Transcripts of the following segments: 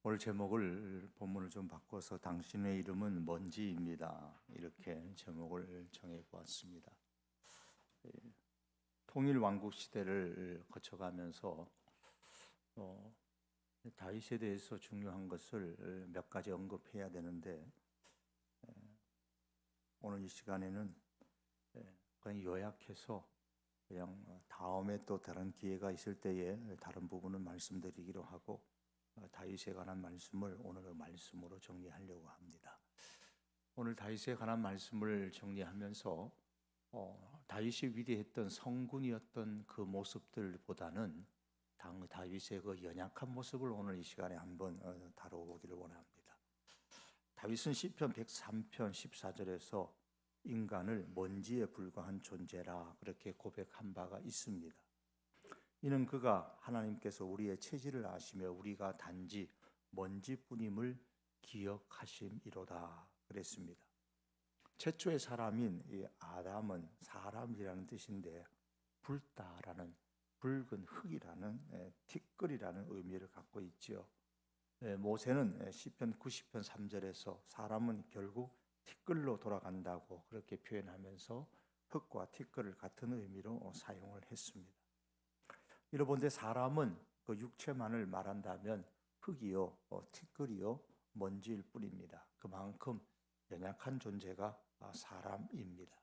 오늘 제목을 본문을 좀 바꿔서 당신의 이름은 뭔지입니다. 이렇게 제목을 정해 보았습니다. 통일 왕국 시대를 거쳐가면서 다윗에 대해서 중요한 것을 몇 가지 언급해야 되는데 오늘 이 시간에는 그냥 요약해서 그냥 다음에 또 다른 기회가 있을 때에 다른 부분을 말씀드리기로 하고 다윗에 관한 말씀을 오늘의 말씀으로 정리하려고 합니다. 오늘 다윗에 관한 말씀을 정리하면서 다윗이 위대했던 성군이었던 그 모습들보다는 다윗의 그 연약한 모습을 오늘 이 시간에 한번 다뤄보기를 원합니다. 다윗은 시편 103편 14절에서 인간을 먼지에 불과한 존재라 그렇게 고백한 바가 있습니다. 이는 그가 하나님께서 우리의 체질을 아시며 우리가 단지 먼지뿐임을 기억하심이로다 그랬습니다. 최초의 사람인 이 아담은 사람이라는 뜻인데 붉다라는 붉은 흙이라는 티끌이라는 의미를 갖고 있지요. 모세는 시편 90편 3절에서 사람은 결국 티끌로 돌아간다고 그렇게 표현하면서 흙과 티끌을 같은 의미로 사용을 했습니다. 이로 본데 사람은 그 육체만을 말한다면 흙이요, 티끌이요, 먼지일 뿐입니다. 그만큼 연약한 존재가 사람입니다.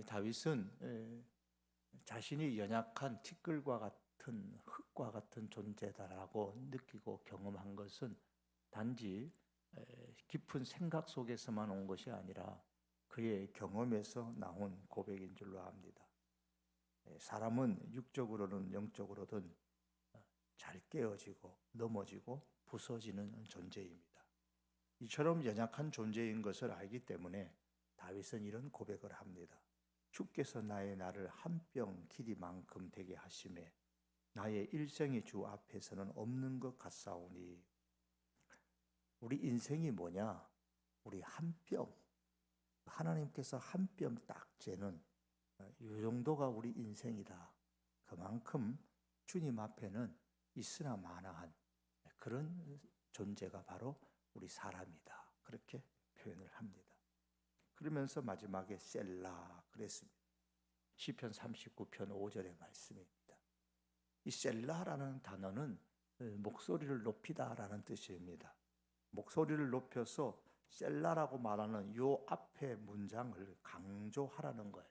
다윗은 자신이 연약한 티끌과 같은 흙과 같은 존재다라고 느끼고 경험한 것은 단지 깊은 생각 속에서만 온 것이 아니라 그의 경험에서 나온 고백인 줄로 압니다. 사람은 육적으로든 영적으로든 잘 깨어지고 넘어지고 부서지는 존재입니다. 이처럼 연약한 존재인 것을 알기 때문에 다윗은 이런 고백을 합니다. 주께서 나의 날을 한 뼘 길이만큼 되게 하심에 나의 일생이 주 앞에서는 없는 것 같사오니. 우리 인생이 뭐냐? 우리 한 뼘, 하나님께서 한 뼘 딱 재는 이 정도가 우리 인생이다. 그만큼 주님 앞에는 있으나 마나한 그런 존재가 바로 우리 사람이다. 그렇게 표현을 합니다. 그러면서 마지막에 셀라 그랬습니다. 시편 39편 5절의 말씀입니다. 이 셀라라는 단어는 목소리를 높이다라는 뜻입니다. 목소리를 높여서 셀라라고 말하는 요 앞에 문장을 강조하라는 거예요.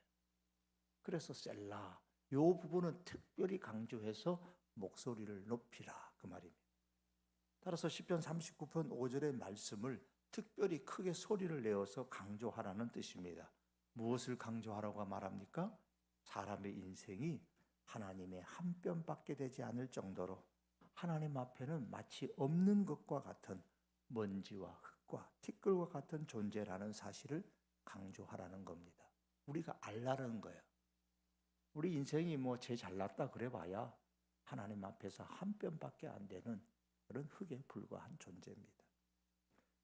그래서 셀라, 요 부분은 특별히 강조해서 목소리를 높이라 그 말입니다. 따라서 시편 39편 5절의 말씀을 특별히 크게 소리를 내어서 강조하라는 뜻입니다. 무엇을 강조하라고 말합니까? 사람의 인생이 하나님의 한 뼘밖에 되지 않을 정도로 하나님 앞에는 마치 없는 것과 같은 먼지와 흙과 티끌과 같은 존재라는 사실을 강조하라는 겁니다. 우리가 알라는 거예요. 우리 인생이 뭐 제 잘났다 그래봐야 하나님 앞에서 한 뼘밖에 안 되는 그런 흙에 불과한 존재입니다.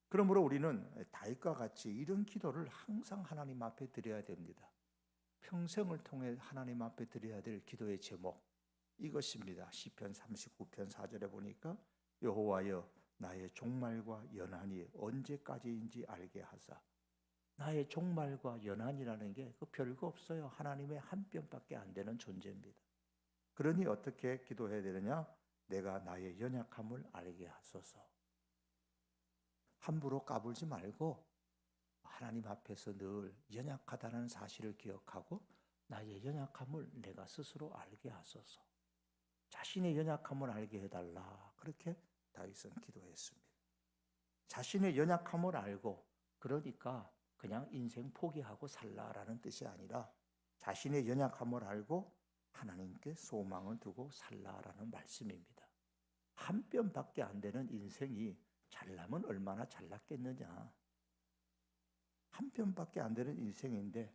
그러므로 우리는 다윗과 같이 이런 기도를 항상 하나님 앞에 드려야 됩니다. 평생을 통해 하나님 앞에 드려야 될 기도의 제목 이것입니다. 시편 39편 4절에 보니까 여호와여 나의 종말과 연한이 언제까지인지 알게 하사. 나의 종말과 연한이라는 게 그 별거 없어요. 하나님의 한 뼘밖에 안 되는 존재입니다. 그러니 어떻게 기도해야 되느냐? 내가 나의 연약함을 알게 하소서. 함부로 까불지 말고 하나님 앞에서 늘 연약하다는 사실을 기억하고 나의 연약함을 내가 스스로 알게 하소서. 자신의 연약함을 알게 해달라. 그렇게 다윗은 기도했습니다. 자신의 연약함을 알고 그러니까 그냥 인생 포기하고 살라라는 뜻이 아니라 자신의 연약함을 알고 하나님께 소망을 두고 살라라는 말씀입니다. 한 뼘밖에 안 되는 인생이 잘나면 얼마나 잘났겠느냐. 한 뼘밖에 안 되는 인생인데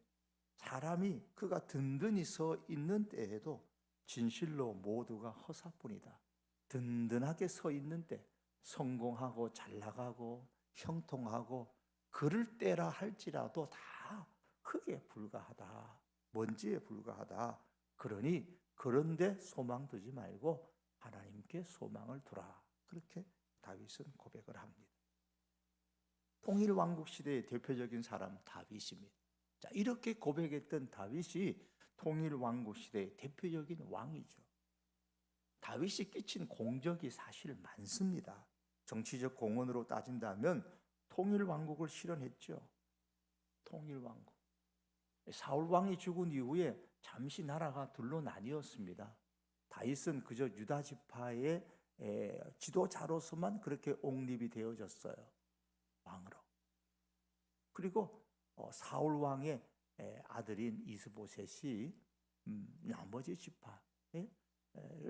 사람이 그가 든든히 서 있는 때에도 진실로 모두가 허사뿐이다. 든든하게 서 있는 때 성공하고 잘 나가고 형통하고 그럴 때라 할지라도 다 흙에 불과하다. 먼지에 불과하다. 그러니 그런데 소망 두지 말고 하나님께 소망을 두라. 그렇게 다윗은 고백을 합니다. 통일 왕국 시대의 대표적인 사람 다윗입니다. 자, 이렇게 고백했던 다윗이 통일 왕국 시대의 대표적인 왕이죠. 다윗이 끼친 공적이 사실 많습니다. 정치적 공헌으로 따진다면 통일 왕국을 실현했죠. 통일 왕국. 사울 왕이 죽은 이후에 잠시 나라가 둘로 나뉘었습니다. 다윗은 그저 유다 지파의 지도자로서만 그렇게 옹립이 되어졌어요. 왕으로. 그리고 사울 왕의 아들인 이스보셋이 나머지 지파를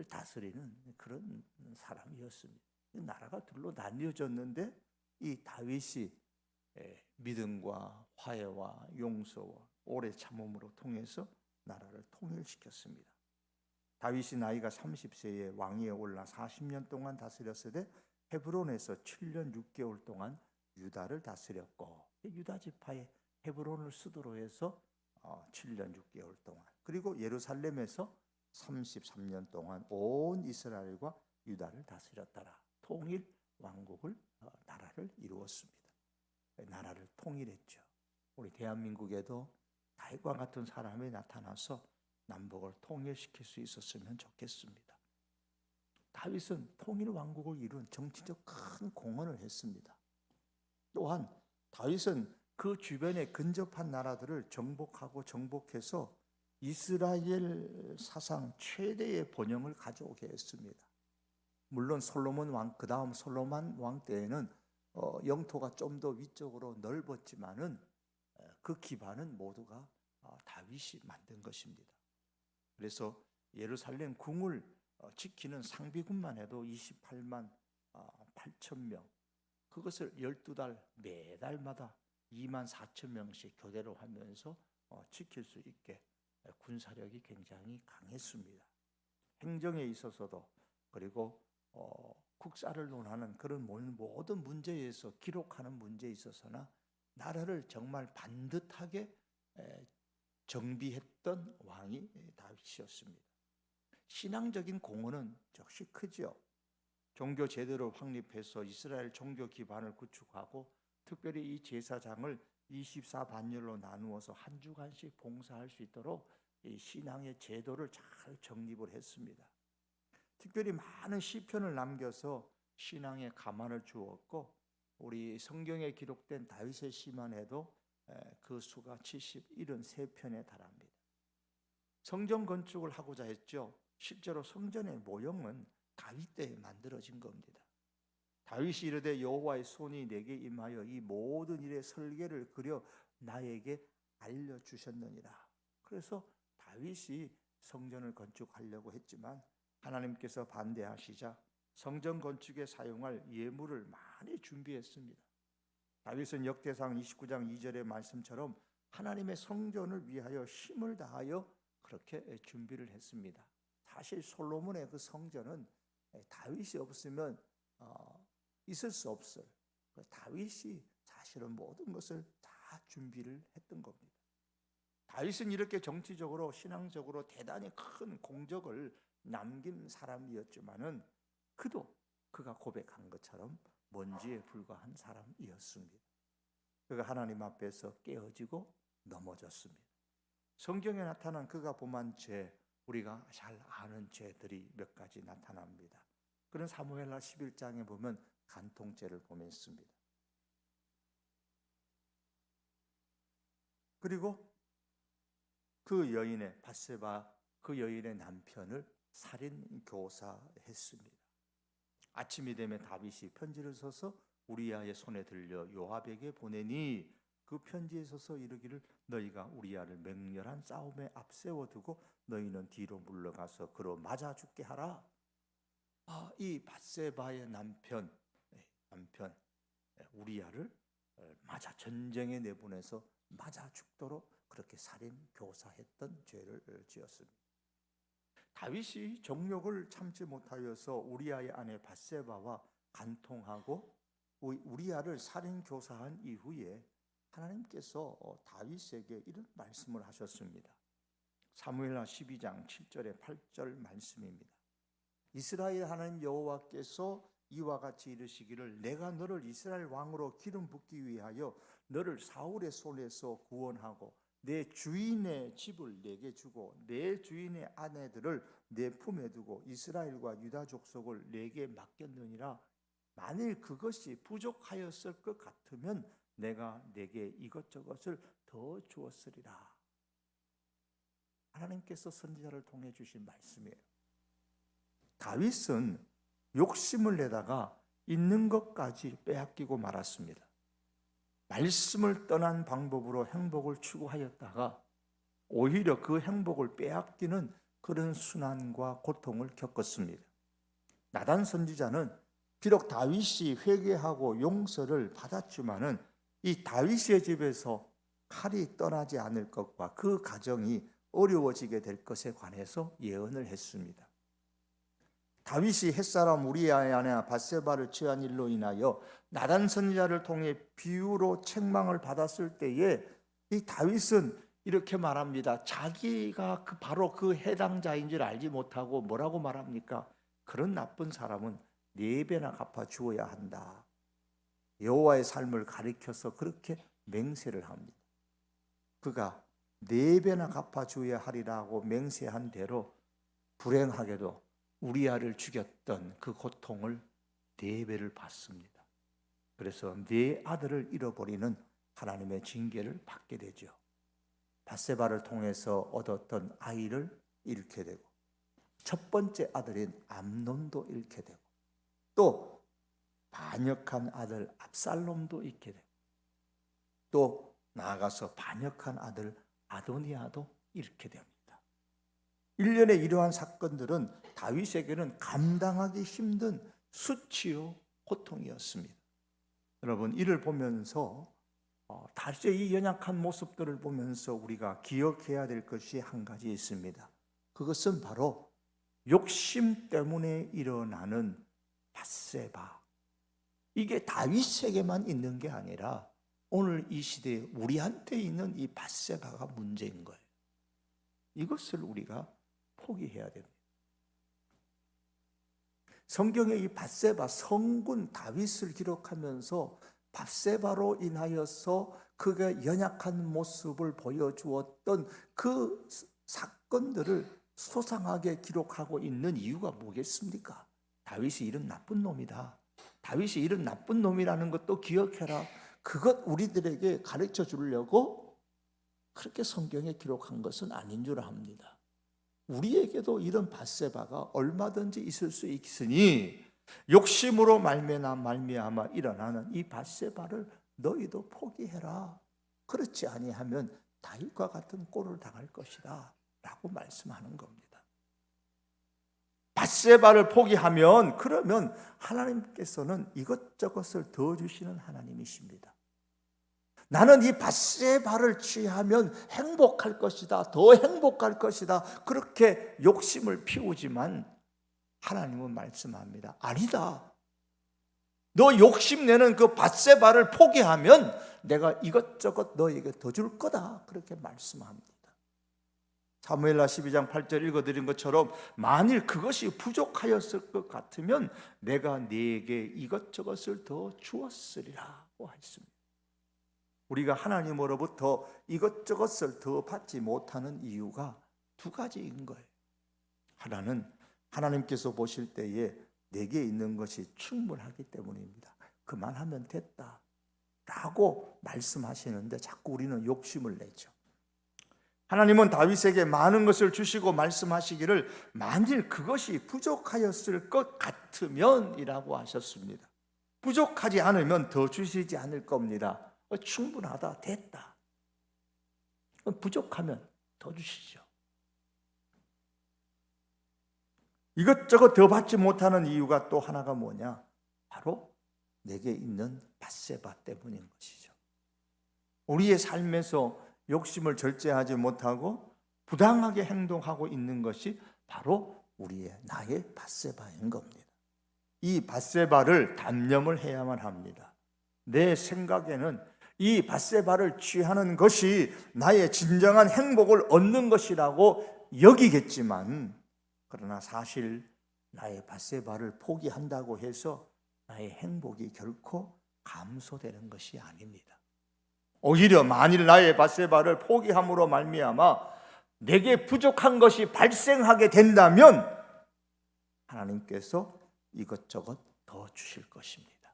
다스리는 그런 사람이었습니다. 나라가 둘로 나뉘어졌는데 이 다윗이 믿음과 화해와 용서와 오래 참음으로 통해서 나라를 통일시켰습니다. 다윗이 나이가 30세에 왕위에 올라 40년 동안 다스렸을 때 헤브론에서 7년 6개월 동안 유다를 다스렸고, 유다 지파의 헤브론을 수도로 해서 7년 6개월 동안, 그리고 예루살렘에서 33년 동안 온 이스라엘과 유다를 다스렸더라. 통일 왕국을 나라를 이루었습니다. 나라를 통일했죠. 우리 대한민국에도 다윗과 같은 사람이 나타나서 남북을 통일시킬 수 있었으면 좋겠습니다. 다윗은 통일 왕국을 이룬 정치적 큰 공헌을 했습니다. 또한 다윗은 그 주변에 근접한 나라들을 정복하고 정복해서 이스라엘 사상 최대의 번영을 가져오게 했습니다. 물론 솔로몬 왕, 그 다음 솔로몬 왕 때에는 영토가 좀 더 위쪽으로 넓었지만은 그 기반은 모두가 다윗이 만든 것입니다. 그래서 예루살렘 궁을 지키는 상비군만 해도 28만 8천 명, 그것을 12달 매달마다 2만 4천 명씩 교대로 하면서 지킬 수 있게 군사력이 굉장히 강했습니다. 행정에 있어서도, 그리고 국사를 논하는 그런 모든 문제에서, 기록하는 문제에 있어서나 나라를 정말 반듯하게 정비했던 왕이 다윗이었습니다. 신앙적인 공헌은 역시 크죠. 종교 제도를 확립해서 이스라엘 종교 기반을 구축하고, 특별히 이 제사장을 24반열로 나누어서 한 주간씩 봉사할 수 있도록 이 신앙의 제도를 잘 정립을 했습니다. 특별히 많은 시편을 남겨서 신앙에 감화를 주었고, 우리 성경에 기록된 다윗의 시만 해도 그 수가 73편에 달합니다. 성전 건축을 하고자 했죠. 실제로 성전의 모형은 다윗 때에 만들어진 겁니다. 다윗이 이르되 여호와의 손이 내게 임하여 이 모든 일의 설계를 그려 나에게 알려주셨느니라. 그래서 다윗이 성전을 건축하려고 했지만 하나님께서 반대하시자 성전 건축에 사용할 예물을 많이 준비했습니다. 다윗은 역대상 29장 2절의 말씀처럼 하나님의 성전을 위하여 힘을 다하여 그렇게 준비를 했습니다. 사실 솔로몬의 그 성전은 다윗이 없으면 있을 수 없어요. 다윗이 사실은 모든 것을 다 준비를 했던 겁니다. 다윗은 이렇게 정치적으로 신앙적으로 대단히 큰 공적을 남긴 사람이었지만은 그가 고백한 것처럼 먼지에 불과한 사람이었습니다. 그가 하나님 앞에서 깨어지고 넘어졌습니다. 성경에 나타난 그가 범한 죄, 우리가 잘 아는 죄들이 몇 가지 나타납니다. 그런 사무엘하 11장에 보면 간통죄를 범했습니다. 그리고 그 여인의 밧세바, 그 여인의 남편을 살인 교사했습니다. 아침이 되면 다윗이 편지를 써서 우리아의 손에 들려 요압에게 보내니 그 편지에 써서 이르기를 너희가 우리아를 맹렬한 싸움에 앞세워두고 너희는 뒤로 물러가서 그로 맞아 죽게 하라. 이 밧세바의 남편 우리아를 맞아 전쟁에 내보내서 맞아 죽도록 그렇게 살인 교사했던 죄를 지었습니다. 다윗이 정욕을 참지 못하여서 우리아의 아내 밧세바와 간통하고 우리아를 살인 교사한 이후에 하나님께서 다윗에게 이런 말씀을 하셨습니다. 사무엘하 12장 7절에 8절 말씀입니다. 이스라엘 하나님 여호와께서 이와 같이 이르시기를 내가 너를 이스라엘 왕으로 기름 붓기 위하여 너를 사울의 손에서 구원하고 내 주인의 집을 내게 주고 내 주인의 아내들을 내 품에 두고 이스라엘과 유다 족속을 내게 맡겼느니라. 만일 그것이 부족하였을 것 같으면 내가 내게 이것저것을 더 주었으리라. 하나님께서 선지자를 통해 주신 말씀이에요. 다윗은 욕심을 내다가 있는 것까지 빼앗기고 말았습니다. 말씀을 떠난 방법으로 행복을 추구하였다가 오히려 그 행복을 빼앗기는 그런 순환과 고통을 겪었습니다. 나단 선지자는 비록 다윗이 회개하고 용서를 받았지만은 이 다윗의 집에서 칼이 떠나지 않을 것과 그 가정이 어려워지게 될 것에 관해서 예언을 했습니다. 다윗이 햇사람 우리아의 아내 밧세바를 취한 일로 인하여 나단 선지자를 통해 비유로 책망을 받았을 때에 이 다윗은 이렇게 말합니다. 자기가 바로 그 해당자인 줄 알지 못하고 뭐라고 말합니까? 그런 나쁜 사람은 4배나 갚아 주어야 한다. 여호와의 삶을 가리켜서 그렇게 맹세를 합니다. 그가 4배나 갚아 주어야 하리라고 맹세한 대로 불행하게도 우리아를 죽였던 그 고통을 4배를 받습니다. 그래서 4 아들을 잃어버리는 하나님의 징계를 받게 되죠. 밧세바를 통해서 얻었던 아이를 잃게 되고 첫 번째 아들인 암논도 잃게 되고 또 반역한 아들 압살롬도 잃게 되고 또 나아가서 반역한 아들 아도니아도 잃게 됩니다. 일련의 이러한 사건들은 다윗에게는 감당하기 힘든 수치요 고통이었습니다. 여러분, 이를 보면서 다윗의 이 연약한 모습들을 보면서 우리가 기억해야 될 것이 한 가지 있습니다. 그것은 바로 욕심 때문에 일어나는 밧세바. 이게 다윗에게만 있는 게 아니라 오늘 이 시대에 우리한테 있는 이 밧세바가 문제인 거예요. 이것을 우리가 포기해야 됩니다. 성경에 이 밧세바, 성군 다윗을 기록하면서 밧세바로 인하여서 그가 연약한 모습을 보여주었던 그 사건들을 소상하게 기록하고 있는 이유가 뭐겠습니까? 다윗이 이런 나쁜 놈이다. 다윗이 이런 나쁜 놈이라는 것도 기억해라. 그것 우리들에게 가르쳐 주려고 그렇게 성경에 기록한 것은 아닌 줄 압니다. 우리에게도 이런 밧세바가 얼마든지 있을 수 있으니 욕심으로 말미암아 일어나는 이 밧세바를 너희도 포기해라. 그렇지 아니하면 다윗과 같은 꼴을 당할 것이다 라고 말씀하는 겁니다. 밧세바를 포기하면 그러면 하나님께서는 이것저것을 더 주시는 하나님이십니다. 나는 이 밧세바를 취하면 행복할 것이다. 더 행복할 것이다. 그렇게 욕심을 피우지만 하나님은 말씀합니다. 아니다. 너 욕심내는 그 밧세바를 포기하면 내가 이것저것 너에게 더 줄 거다. 그렇게 말씀합니다. 사무엘하 12장 8절 읽어드린 것처럼 만일 그것이 부족하였을 것 같으면 내가 네게 이것저것을 더 주었으리라고 했습니다. 우리가 하나님으로부터 이것저것을 더 받지 못하는 이유가 2가지인 거예요. 하나는 하나님께서 보실 때에 내게 있는 것이 충분하기 때문입니다. 그만하면 됐다 라고 말씀하시는데 자꾸 우리는 욕심을 내죠. 하나님은 다윗에게 많은 것을 주시고 말씀하시기를 만일 그것이 부족하였을 것 같으면 이라고 하셨습니다. 부족하지 않으면 더 주시지 않을 겁니다. 충분하다, 됐다. 부족하면 더 주시죠. 이것저것 더 받지 못하는 이유가 또 하나가 뭐냐? 바로 내게 있는 밧세바 때문인 것이죠. 우리의 삶에서 욕심을 절제하지 못하고 부당하게 행동하고 있는 것이 바로 나의 밧세바인 겁니다. 이 밧세바를 단념을 해야만 합니다. 내 생각에는 이 밧세바를 취하는 것이 나의 진정한 행복을 얻는 것이라고 여기겠지만 그러나 사실 나의 밧세바를 포기한다고 해서 나의 행복이 결코 감소되는 것이 아닙니다. 오히려 만일 나의 밧세바를 포기함으로 말미암아 내게 부족한 것이 발생하게 된다면 하나님께서 이것저것 더 주실 것입니다.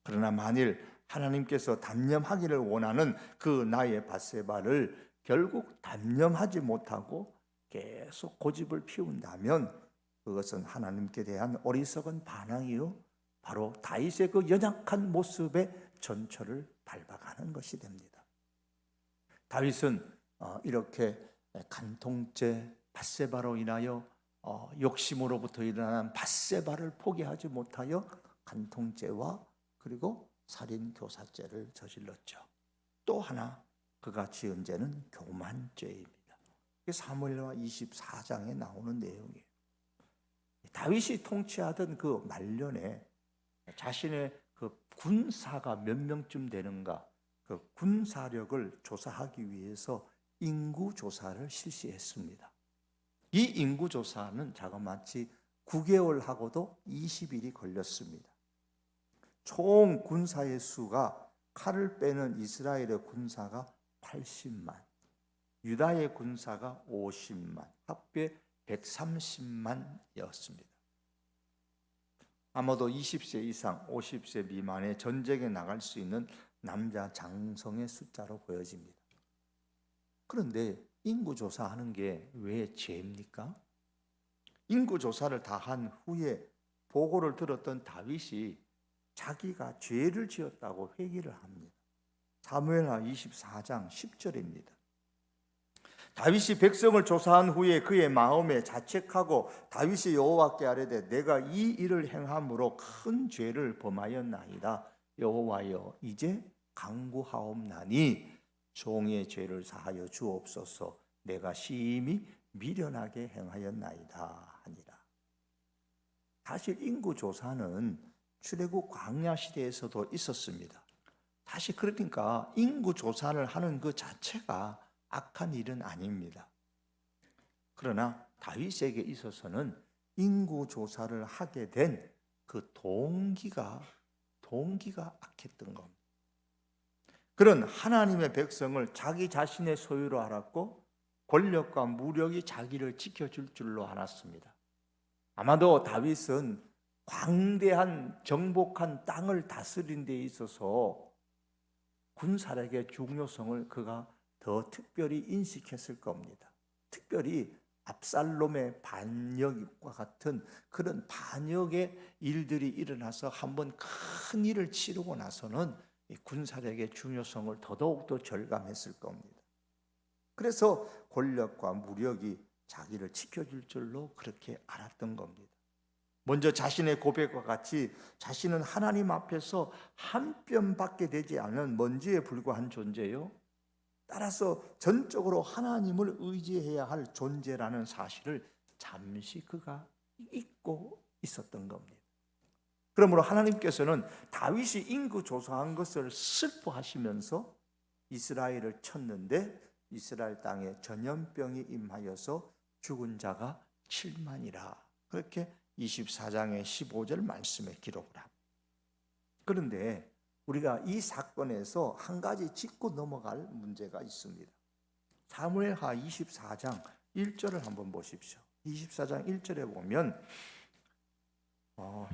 그러나 만일 하나님께서 단념하기를 원하는 그 나의 밧세바를 결국 단념하지 못하고 계속 고집을 피운다면 그것은 하나님께 대한 어리석은 반항이요, 바로 다윗의 그 연약한 모습의 전철을 밟아가는 것이 됩니다. 다윗은 이렇게 간통죄 밧세바로 인하여 욕심으로부터 일어난 밧세바를 포기하지 못하여 간통죄와 그리고 살인교사죄를 저질렀죠. 또 하나 그가 지은 죄는 교만죄입니다. 이게 사무엘하 24장에 나오는 내용이에요. 다윗이 통치하던 그 말년에 자신의 그 군사가 몇 명쯤 되는가, 그 군사력을 조사하기 위해서 인구조사를 실시했습니다. 이 인구조사는 자그마치 9개월하고도 20일이 걸렸습니다. 총 군사의 수가 칼을 빼는 이스라엘의 군사가 80만, 유다의 군사가 50만, 합계 130만이었습니다. 아마도 20세 이상 50세 미만의 전쟁에 나갈 수 있는 남자 장성의 숫자로 보여집니다. 그런데 인구조사하는 게 왜 죄입니까? 인구조사를 다 한 후에 보고를 들었던 다윗이 자기가 죄를 지었다고 회개를 합니다. 사무엘하 24장 10절입니다. 다윗이 백성을 조사한 후에 그의 마음에 자책하고 다윗이 여호와께 아뢰되 내가 이 일을 행함으로 큰 죄를 범하였나이다. 여호와여 이제 간구하옵나니 종의 죄를 사하여 주옵소서. 내가 심히 미련하게 행하였나이다 하니라. 사실 인구조사는 출애굽 광야 시대에서도 있었습니다. 사실 그러니까 인구조사를 하는 그 자체가 악한 일은 아닙니다. 그러나 다윗에게 있어서는 인구조사를 하게 된 그 동기가 악했던 겁니다. 그런 하나님의 백성을 자기 자신의 소유로 알았고 권력과 무력이 자기를 지켜줄 줄로 알았습니다. 아마도 다윗은 광대한 정복한 땅을 다스린 데 있어서 군사력의 중요성을 그가 더 특별히 인식했을 겁니다. 특별히 압살롬의 반역과 같은 그런 반역의 일들이 일어나서 한번 큰 일을 치르고 나서는 군사력의 중요성을 더더욱더 절감했을 겁니다. 그래서 권력과 무력이 자기를 지켜줄 줄로 그렇게 알았던 겁니다. 먼저 자신의 고백과 같이 자신은 하나님 앞에서 한 뼘밖에 되지 않은 먼지에 불과한 존재요, 따라서 전적으로 하나님을 의지해야 할 존재라는 사실을 잠시 그가 잊고 있었던 겁니다. 그러므로 하나님께서는 다윗이 인구조사한 것을 슬퍼하시면서 이스라엘을 쳤는데 이스라엘 땅에 전염병이 임하여서 죽은 자가 7만이라 그렇게 24장의 15절 말씀에 기록을 합니다. 그런데 우리가 이 사건에서 한 가지 짚고 넘어갈 문제가 있습니다. 사무엘하 24장 1절을 한번 보십시오. 24장 1절에 보면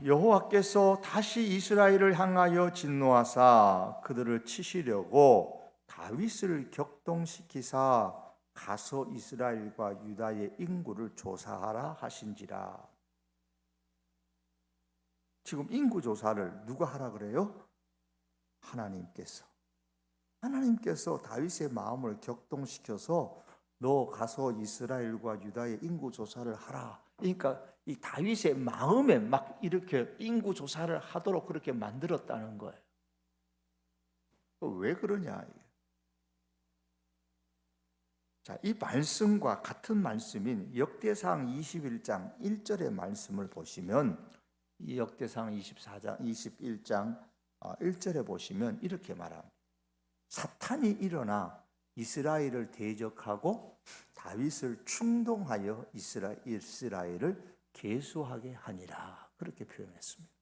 여호와께서 다시 이스라엘을 향하여 진노하사 그들을 치시려고 다윗을 격동시키사 가서 이스라엘과 유다의 인구를 조사하라 하신지라. 지금 인구조사를 누가 하라 그래요? 하나님께서 다윗의 마음을 격동시켜서 너 가서 이스라엘과 유다의 인구조사를 하라. 그러니까 이 다윗의 마음에 막 이렇게 인구조사를 하도록 그렇게 만들었다는 거예요. 왜 그러냐? 자, 이 말씀과 같은 말씀인 역대상 21장 1절의 말씀을 보시면 이 역대상 21장 1절에 보시면 이렇게 말합니다. 사탄이 일어나 이스라엘을 대적하고 다윗을 충동하여 이스라엘을 계수하게 하니라 그렇게 표현했습니다.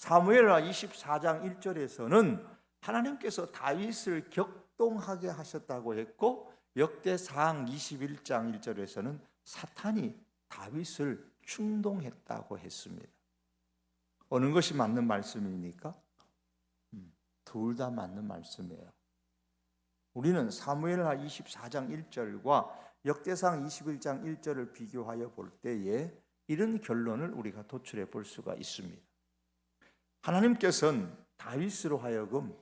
사무엘하 24장 1절에서는 하나님께서 다윗을 격동하게 하셨다고 했고, 역대상 21장 1절에서는 사탄이 다윗을 충동했다고 했습니다. 어느 것이 맞는 말씀입니까? 둘 다 맞는 말씀이에요. 우리는 사무엘하 24장 1절과 역대상 21장 1절을 비교하여 볼 때에 이런 결론을 우리가 도출해 볼 수가 있습니다. 하나님께서는 다윗으로 하여금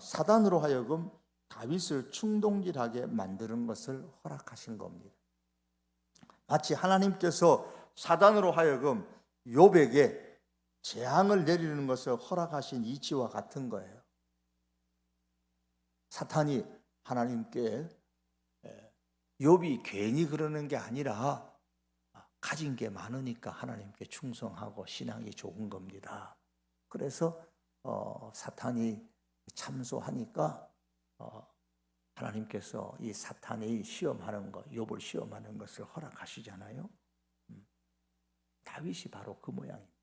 사단으로 하여금 다윗을 충동질하게 만드는 것을 허락하신 겁니다. 마치 하나님께서 사단으로 하여금 욥에게 재앙을 내리는 것을 허락하신 이치와 같은 거예요. 사탄이 하나님께 욥이 괜히 그러는 게 아니라 가진 게 많으니까 하나님께 충성하고 신앙이 좋은 겁니다. 그래서 사탄이 참소하니까 하나님께서 이 사탄이 시험하는 것, 욥을 시험하는 것을 허락하시잖아요. 다윗이 바로 그 모양입니다.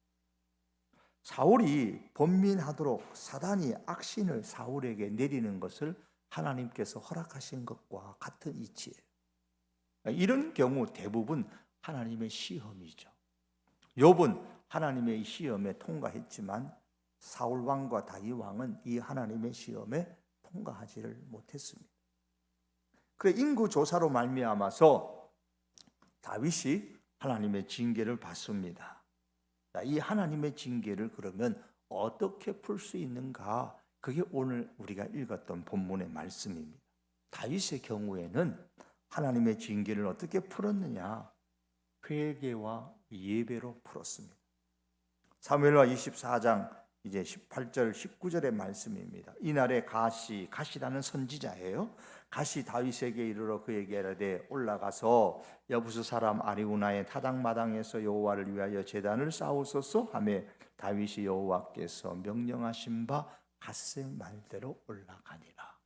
사울이 번민하도록 사단이 악신을 사울에게 내리는 것을 하나님께서 허락하신 것과 같은 이치예요. 이런 경우 대부분 하나님의 시험이죠. 욥은 하나님의 시험에 통과했지만 사울 왕과 다윗 왕은 이 하나님의 시험에 통과하지를 못했습니다. 그래 인구 조사로 말미암아서 다윗이 하나님의 징계를 받습니다. 이 하나님의 징계를 그러면 어떻게 풀 수 있는가? 그게 오늘 우리가 읽었던 본문의 말씀입니다. 다윗의 경우에는 하나님의 징계를 어떻게 풀었느냐? 회개와 예배로 풀었습니다. 사무엘하 24장 이제 18절 19절의 말씀입니다. 이날에 가시라는 선지자예요. 가시 다윗에게 이르러 그에게 이르되 올라가서 여부스 사람 아리우나의 타당마당에서 여호와를 위하여 제단을 쌓으소서 하며 다윗이 여호와께서 명령하신 바 갓세 말대로 올라가니라.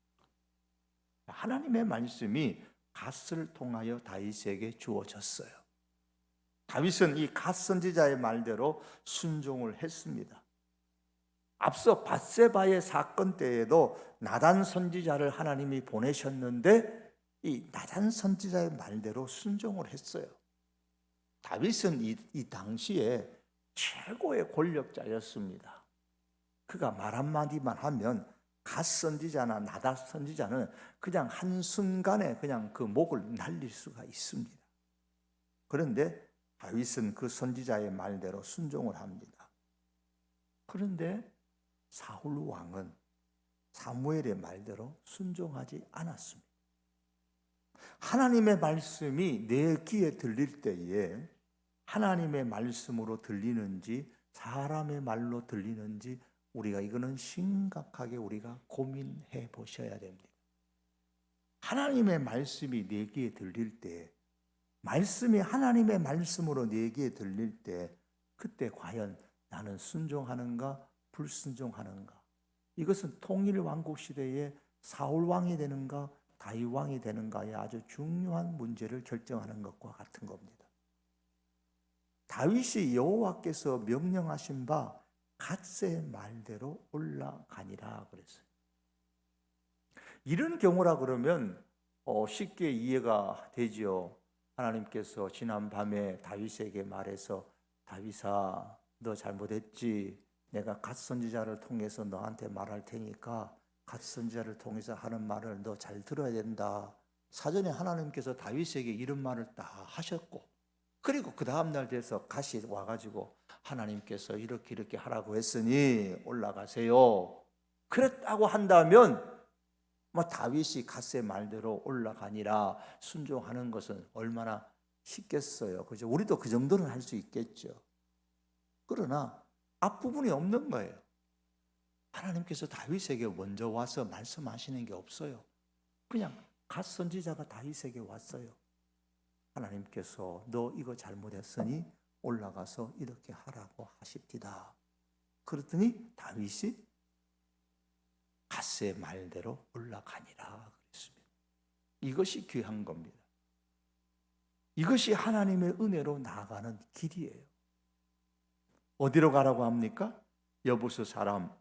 하나님의 말씀이 갓을 통하여 다윗에게 주어졌어요. 다윗은 이 갓 선지자의 말대로 순종을 했습니다. 앞서 밧세바의 사건 때에도 나단 선지자를 하나님이 보내셨는데 이 나단 선지자의 말대로 순종을 했어요. 다윗은 이 당시에 최고의 권력자였습니다. 그가 말 한마디만 하면 갓 선지자나 나단 선지자는 그냥 한순간에 그냥 그 목을 날릴 수가 있습니다. 그런데 다윗은 그 선지자의 말대로 순종을 합니다. 그런데 사울 왕은 사무엘의 말대로 순종하지 않았습니다. 하나님의 말씀이 내 귀에 들릴 때에 하나님의 말씀으로 들리는지 사람의 말로 들리는지 우리가 이거는 심각하게 우리가 고민해 보셔야 됩니다. 하나님의 말씀이 내 귀에 들릴 때, 말씀이 하나님의 말씀으로 내 귀에 들릴 때 그때 과연 나는 순종하는가 불순종하는가? 이것은 통일왕국 시대에 사울 왕이 되는가 다윗 왕이 되는가의 아주 중요한 문제를 결정하는 것과 같은 겁니다. 다윗이 여호와께서 명령하신 바 갓세 말대로 올라가니라 그랬어요. 이런 경우라 그러면 쉽게 이해가 되지요. 하나님께서 지난 밤에 다윗에게 말해서 다윗아 너 잘못했지. 내가 갓 선지자를 통해서 너한테 말할 테니까 갓 선지자를 통해서 하는 말을 너 잘 들어야 된다. 사전에 하나님께서 다윗에게 이런 말을 다 하셨고, 그리고 그 다음날 돼서 갓이 와가지고 하나님께서 이렇게 하라고 했으니 올라가세요. 그랬다고 한다면 다윗이 갓의 말대로 올라가니라 순종하는 것은 얼마나 쉽겠어요. 그죠? 우리도 그 정도는 할 수 있겠죠. 그러나 앞부분이 없는 거예요. 하나님께서 다윗에게 먼저 와서 말씀하시는 게 없어요. 그냥 갓 선지자가 다윗에게 왔어요. 하나님께서 너 이거 잘못했으니 올라가서 이렇게 하라고 하십니다. 그랬더니 다윗이 갓의 말대로 올라가니라 그랬습니다. 이것이 귀한 겁니다. 이것이 하나님의 은혜로 나아가는 길이에요. 어디로 가라고 합니까? 여부스 사람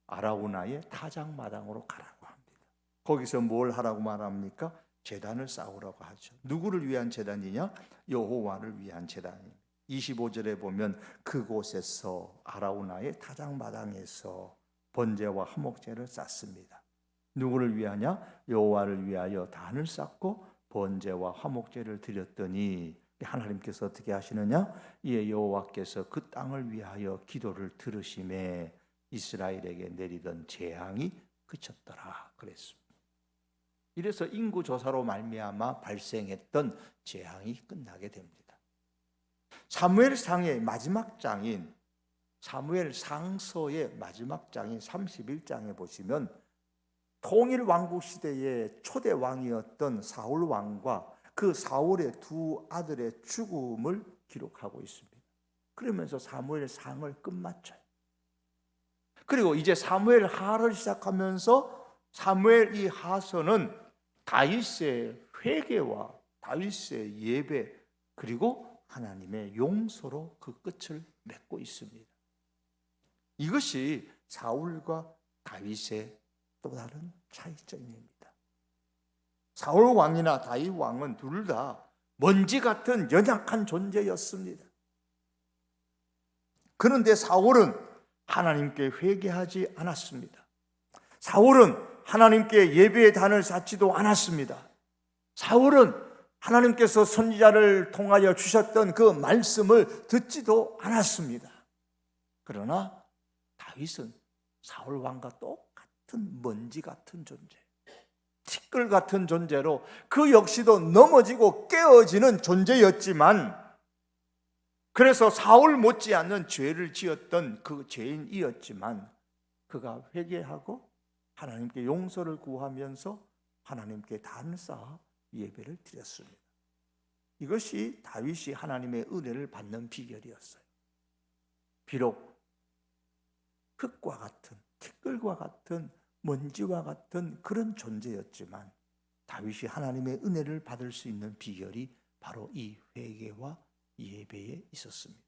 아라우나의 타작마당으로 가라고 합니다. 거기서 뭘 하라고 말합니까? 제단을 쌓으라고 하죠. 누구를 위한 제단이냐? 여호와를 위한 제단입니다. 25절에 보면 그곳에서 아라우나의 타작마당에서 번제와 화목제를 쌓습니다. 누구를 위하냐? 여호와를 위하여 단을 쌓고 번제와 화목제를 드렸더니 하나님께서 어떻게 하시느냐? 이에 여호와께서 그 땅을 위하여 기도를 들으심에 이스라엘에게 내리던 재앙이 그쳤더라 그랬습니다. 이래서 인구조사로 말미암아 발생했던 재앙이 끝나게 됩니다. 사무엘상의 마지막 장인 사무엘상서의 마지막 장인 31장에 보시면 통일 왕국 시대의 초대 왕이었던 사울 왕과 그 사울의 두 아들의 죽음을 기록하고 있습니다. 그러면서 사무엘상을 끝마쳐요. 그리고 이제 사무엘 하를 시작하면서 사무엘 이 하서는 다윗의 회개와 다윗의 예배 그리고 하나님의 용서로 그 끝을 맺고 있습니다. 이것이 사울과 다윗의 또 다른 차이점입니다. 사울 왕이나 다윗 왕은 둘 다 먼지 같은 연약한 존재였습니다. 그런데 사울은 하나님께 회개하지 않았습니다. 사울은 하나님께 예배의 단을 쌓지도 않았습니다. 사울은 하나님께서 선지자를 통하여 주셨던 그 말씀을 듣지도 않았습니다. 그러나 다윗은 사울 왕과 똑같은 먼지 같은 존재, 티끌 같은 존재로 그 역시도 넘어지고 깨어지는 존재였지만, 그래서 사울 못지않는 죄를 지었던 그 죄인이었지만 그가 회개하고 하나님께 용서를 구하면서 하나님께 단을 쌓아 예배를 드렸습니다. 이것이 다윗이 하나님의 은혜를 받는 비결이었어요. 비록 흙과 같은, 티끌과 같은, 먼지와 같은 그런 존재였지만 다윗이 하나님의 은혜를 받을 수 있는 비결이 바로 이 회개와 예배에 있었습니다.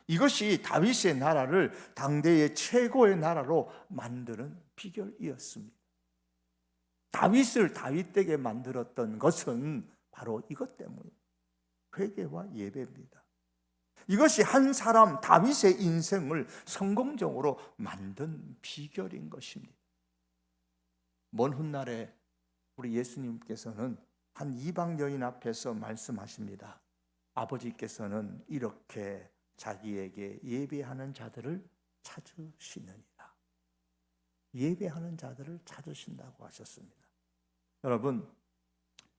이것이 다윗의 나라를 당대의 최고의 나라로 만드는 비결이었습니다. 다윗을 다윗되게 만들었던 것은 바로 이것 때문입니다. 회개와 예배입니다. 이것이 한 사람 다윗의 인생을 성공적으로 만든 비결인 것입니다. 먼 훗날에 우리 예수님께서는 한 이방 여인 앞에서 말씀하십니다. 아버지께서는 이렇게 자기에게 예배하는 자들을 찾으시느니라. 예배하는 자들을 찾으신다고 하셨습니다. 여러분,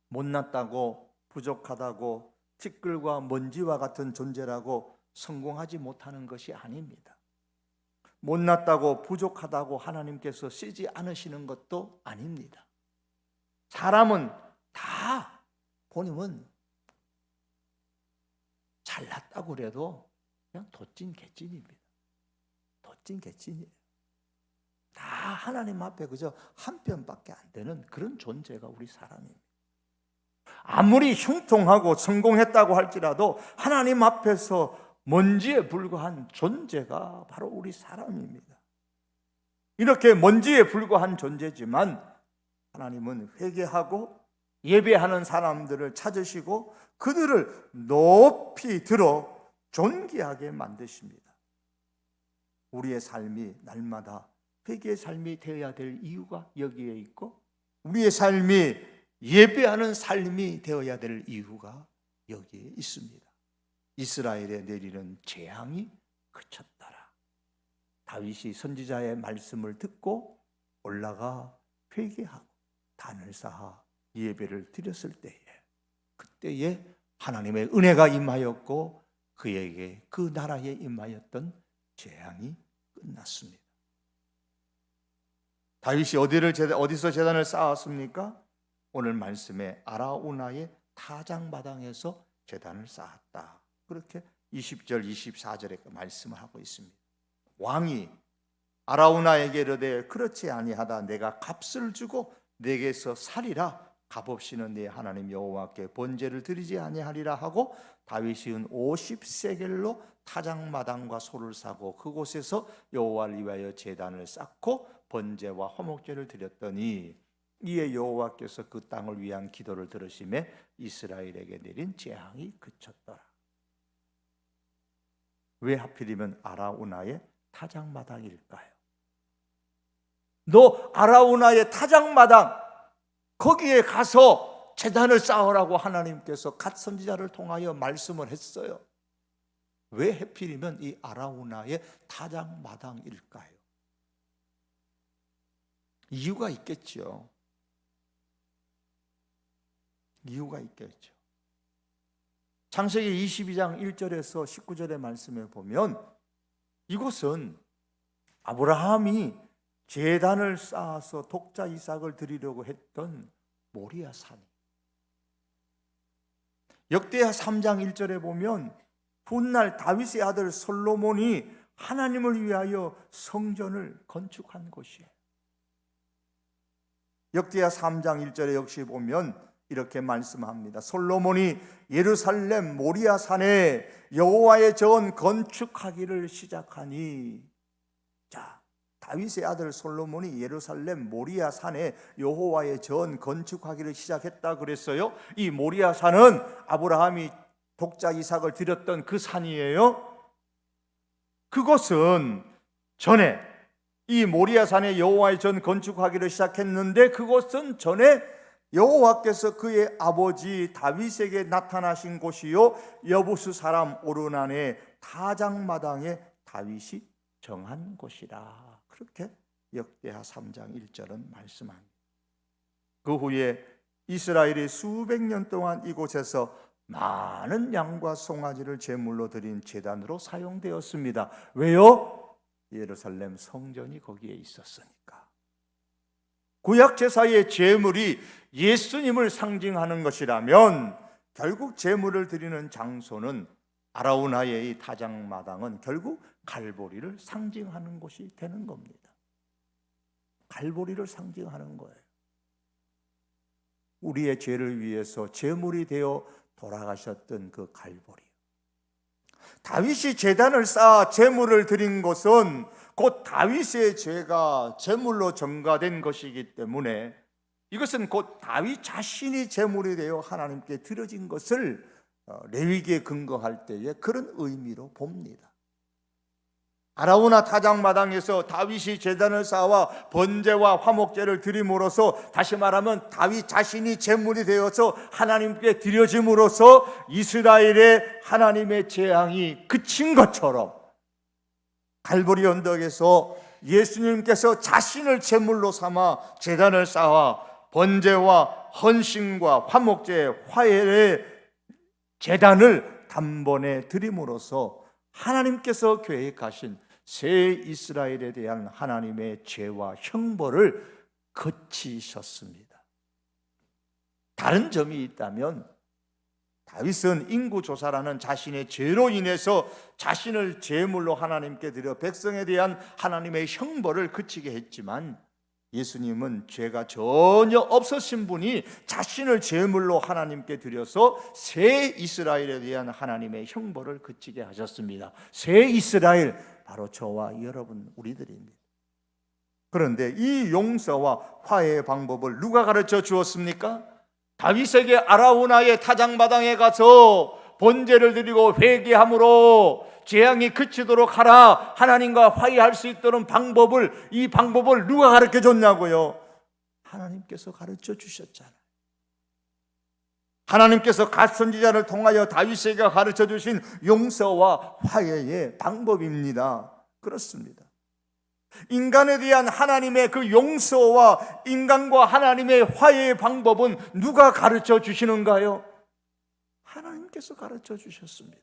못났다고, 부족하다고, 티끌과 먼지와 같은 존재라고 성공하지 못하는 것이 아닙니다. 못났다고, 부족하다고 하나님께서 쓰지 않으시는 것도 아닙니다. 사람은 다 본인은 잘났다고 그래도 그냥 도찐 개찐입니다. 도찐 개찐이에요. 다 하나님 앞에 그저 한 편밖에 안 되는 그런 존재가 우리 사람입니다. 아무리 형통하고 성공했다고 할지라도 하나님 앞에서 먼지에 불과한 존재가 바로 우리 사람입니다. 이렇게 먼지에 불과한 존재지만 하나님은 회개하고 예배하는 사람들을 찾으시고 그들을 높이 들어 존귀하게 만드십니다. 우리의 삶이 날마다 회개의 삶이 되어야 될 이유가 여기에 있고, 우리의 삶이 예배하는 삶이 되어야 될 이유가 여기에 있습니다. 이스라엘에 내리는 재앙이 그쳤더라. 다윗이 선지자의 말씀을 듣고 올라가 회개하고 단을 쌓아 예배를 드렸을 때에, 그때에 하나님의 은혜가 임하였고 그에게 그 나라에 임하였던 재앙이 끝났습니다. 다윗이 어디서 제단을 쌓았습니까? 오늘 말씀에 아라우나의 타작마당에서 제단을 쌓았다. 그렇게 20절 24절에 말씀을 하고 있습니다. 왕이 아라우나에게 이르되 그렇지 아니하다. 내가 값을 주고 내게서 살이라 값없이는 네 하나님 여호와께 번제를 드리지 아니하리라 하고 다윗이 50세겔로 타작마당과 소를 사고 그곳에서 여호와를 위하여 제단을 쌓고 번제와 화목제를 드렸더니 이에 여호와께서 그 땅을 위한 기도를 들으시매 이스라엘에게 내린 재앙이 그쳤더라. 왜 하필이면 아라우나의 타작마당일까요? 너 아라우나의 타작마당 거기에 가서 제단을 쌓으라고 하나님께서 갓 선지자를 통하여 말씀을 했어요. 왜 하필이면 이 아라우나의 타작마당일까요? 이유가 있겠죠. 이유가 있겠죠. 창세기 22장 1절에서 19절의 말씀에 보면 이곳은 아브라함이 제단을 쌓아서 독자 이삭을 드리려고 했던 모리아 산. 역대하 3장 1절에 보면 훗날 다윗의 아들 솔로몬이 하나님을 위하여 성전을 건축한 곳이에요. 역대하 3장 1절에 역시 보면 이렇게 말씀합니다. 솔로몬이 예루살렘 모리아 산에 여호와의 전 건축하기를 시작하니, 자, 다윗의 아들 솔로몬이 예루살렘 모리아 산에 여호와의 전 건축하기를 시작했다 그랬어요. 이 모리아 산은 아브라함이 독자 이삭을 드렸던 그 산이에요. 그것은 전에 이 모리아 산에 여호와의 전 건축하기를 시작했는데 그것은 전에 여호와께서 그의 아버지 다윗에게 나타나신 곳이요 여부스 사람 오르난의 타작마당에 다윗이 정한 곳이라. 그렇게 역대하 3장 1절은 말씀합니다. 그 후에 이스라엘이 수백 년 동안 이곳에서 많은 양과 송아지를 제물로 드린 제단으로 사용되었습니다. 왜요? 예루살렘 성전이 거기에 있었으니까. 구약 제사의 제물이 예수님을 상징하는 것이라면 결국 제물을 드리는 장소는 아라우나의 이 타작마당은 결국 갈보리를 상징하는 곳이 되는 겁니다. 갈보리를 상징하는 거예요. 우리의 죄를 위해서 제물이 되어 돌아가셨던 그 갈보리. 다윗이 제단을 쌓아 제물을 드린 것은 곧 다윗의 죄가 제물로 전가된 것이기 때문에 이것은 곧 다윗 자신이 제물이 되어 하나님께 드려진 것을 레위기에 근거할 때에 그런 의미로 봅니다. 아라우나 타작마당에서 다윗이 제단을 쌓아 번제와 화목제를 드림으로써, 다시 말하면 다윗 자신이 제물이 되어서 하나님께 드려짐으로써 이스라엘의 하나님의 재앙이 그친 것처럼 갈보리 언덕에서 예수님께서 자신을 제물로 삼아 제단을 쌓아 번제와 헌신과 화목제, 화해의 제단을 단번에 드림으로써 하나님께서 계획하신 새 이스라엘에 대한 하나님의 죄와 형벌을 거치셨습니다. 다른 점이 있다면 다윗은 인구조사라는 자신의 죄로 인해서 자신을 제물로 하나님께 드려 백성에 대한 하나님의 형벌을 그치게 했지만, 예수님은 죄가 전혀 없으신 분이 자신을 제물로 하나님께 드려서 새 이스라엘에 대한 하나님의 형벌을 그치게 하셨습니다. 새 이스라엘, 바로 저와 여러분 우리들입니다. 그런데 이 용서와 화해의 방법을 누가 가르쳐 주었습니까? 다윗에게 아라우나의 타작마당에 가서 번제를 드리고 회개함으로 재앙이 그치도록 하라, 하나님과 화해할 수 있도록 이 방법을 누가 가르쳐 줬냐고요? 하나님께서 가르쳐 주셨잖아요. 하나님께서 갓 선지자를 통하여 다윗에게 가르쳐 주신 용서와 화해의 방법입니다. 그렇습니다. 인간에 대한 하나님의 그 용서와 인간과 하나님의 화해의 방법은 누가 가르쳐 주시는가요? 하나님께서 가르쳐 주셨습니다.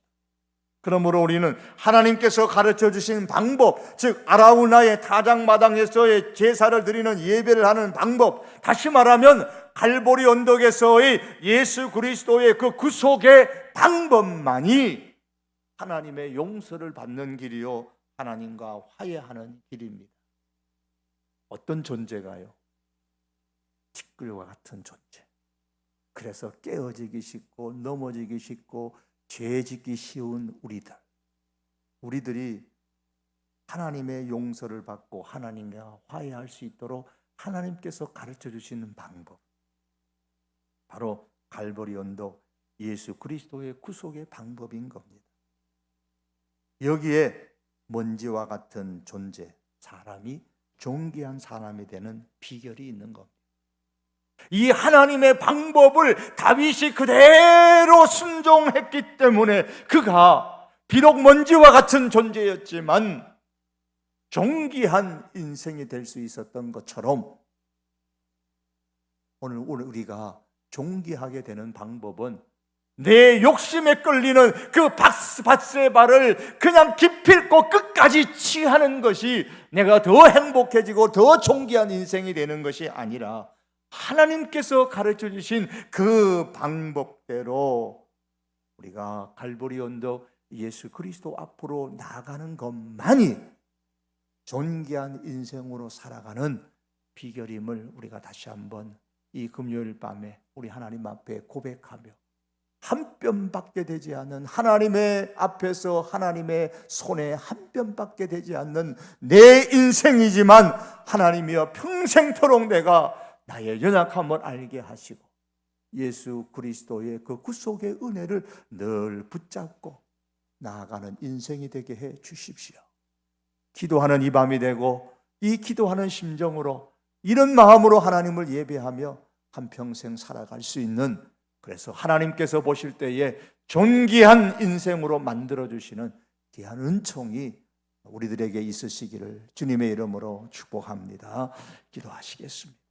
그러므로 우리는 하나님께서 가르쳐 주신 방법, 즉 아라우나의 타작마당에서의 제사를 드리는 예배를 하는 방법, 다시 말하면 갈보리 언덕에서의 예수 그리스도의 그 구속의 방법만이 하나님의 용서를 받는 길이요 하나님과 화해하는 길입니다. 어떤 존재가요? 티끌과 같은 존재. 그래서 깨어지기 쉽고 넘어지기 쉽고 죄 짓기 쉬운 우리들이 하나님의 용서를 받고 하나님과 화해할 수 있도록 하나님께서 가르쳐 주시는 방법, 바로 갈보리 언덕 예수 그리스도의 구속의 방법인 겁니다. 여기에 먼지와 같은 존재, 사람이 존귀한 사람이 되는 비결이 있는 겁니다. 이 하나님의 방법을 다윗이 그대로 순종했기 때문에 그가 비록 먼지와 같은 존재였지만 존귀한 인생이 될 수 있었던 것처럼, 오늘 우리가 존귀하게 되는 방법은 내 욕심에 끌리는 그 밧세바를 그냥 기필코 끝까지 취하는 것이 내가 더 행복해지고 더 존귀한 인생이 되는 것이 아니라, 하나님께서 가르쳐 주신 그 방법대로 우리가 갈보리 언덕 예수 그리스도 앞으로 나아가는 것만이 존귀한 인생으로 살아가는 비결임을 우리가 다시 한번 이 금요일 밤에 우리 하나님 앞에 고백하며, 한 뼘밖에 되지 않는 하나님의 앞에서 하나님의 손에 한 뼘밖에 되지 않는 내 인생이지만 하나님이여 평생토록 내가 나의 연약함을 알게 하시고 예수 그리스도의 그 구속의 은혜를 늘 붙잡고 나아가는 인생이 되게 해 주십시오. 기도하는 이 밤이 되고, 이 기도하는 심정으로 이런 마음으로 하나님을 예배하며 한평생 살아갈 수 있는, 그래서 하나님께서 보실 때에 존귀한 인생으로 만들어주시는 귀한 은총이 우리들에게 있으시기를 주님의 이름으로 축복합니다. 기도하시겠습니다.